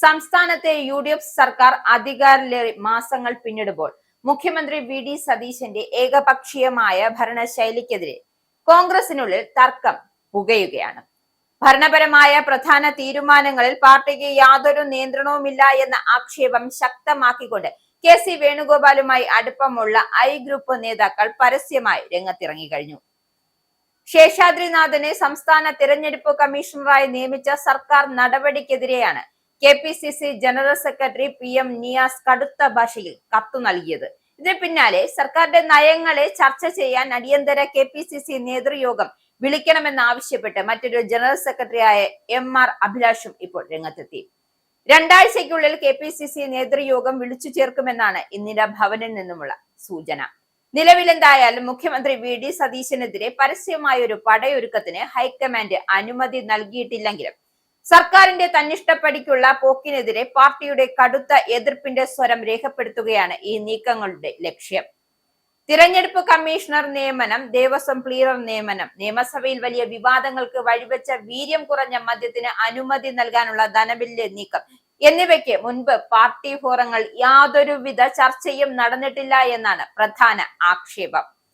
സംസ്ഥാനത്തെ UDF സർക്കാർ അധികാരത്തിലേറി മാസങ്ങൾ പിന്നിടുമ്പോൾ മുഖ്യമന്ത്രി വി.ഡി. സതീശന്റെ ഏകപക്ഷീയമായ ഭരണശൈലിക്കെതിരെ കോൺഗ്രസിനുള്ളിൽ തർക്കം പുകയുകയാണ്. ഭരണപരമായ പ്രധാന തീരുമാനങ്ങളിൽ പാർട്ടിക്ക് യാതൊരു നിയന്ത്രണവുമില്ല എന്ന ആക്ഷേപം ശക്തമാക്കിക്കൊണ്ട് കെ.സി. വേണുഗോപാലുമായി അടുപ്പമുള്ള ഐ ഗ്രൂപ്പ് നേതാക്കൾ പരസ്യമായി രംഗത്തിറങ്ങി കഴിഞ്ഞു. ശേഷാദ്രിനാഥനെ സംസ്ഥാന തിരഞ്ഞെടുപ്പ് കമ്മീഷണറായി നിയമിച്ച സർക്കാർ നടപടിക്കെതിരെയാണ് KPCC general secretary PM Niyas കടുത്ത ഭാഷയിൽ കത്തു നൽകിയത്. ഇതിന് പിന്നാലെ സർക്കാരിന്റെ നയങ്ങളെ ചർച്ച ചെയ്യാൻ അടിയന്തര KPCC നേതൃയോഗം വിളിക്കണമെന്നാവശ്യപ്പെട്ട് മറ്റൊരു ജനറൽ സെക്രട്ടറിയായ MR അഭിലാഷും ഇപ്പോൾ രംഗത്തെത്തി. 2 ആഴ്ചയ്ക്കുള്ളിൽ KPCC നേതൃയോഗം വിളിച്ചു ചേർക്കുമെന്നാണ് ഇന്ദിരാ ഭവനിൽ നിന്നുമുള്ള സൂചന. നിലവിലെന്തായാലും മുഖ്യമന്ത്രി വി.ഡി. സതീശനെതിരെ പരസ്യമായ ഒരു പടയൊരുക്കത്തിന് ഹൈക്കമാൻഡ് അനുമതി നൽകിയിട്ടില്ലെങ്കിലും സർക്കാരിന്റെ തന്നിഷ്ടപ്പടിക്കുള്ള പോക്കിനെതിരെ പാർട്ടിയുടെ കടുത്ത എതിർപ്പിന്റെ സ്വരം രേഖപ്പെടുത്തുകയാണ് ഈ നീക്കങ്ങളുടെ ലക്ഷ്യം. തിരഞ്ഞെടുപ്പ് കമ്മീഷണർ നിയമനം, ദേവസ്വം ക്ലീനർ നിയമനം, നിയമസഭയിൽ വലിയ വിവാദങ്ങൾക്ക് വഴിവെച്ച വീര്യം കുറഞ്ഞ മദ്യത്തിന് അനുമതി നൽകാനുള്ള ധനബില്ല് നീക്കം എന്നിവയ്ക്ക് മുൻപ് പാർട്ടി ഫോറങ്ങൾ യാതൊരുവിധ ചർച്ചയും നടന്നിട്ടില്ല എന്നാണ് പ്രധാന ആക്ഷേപം.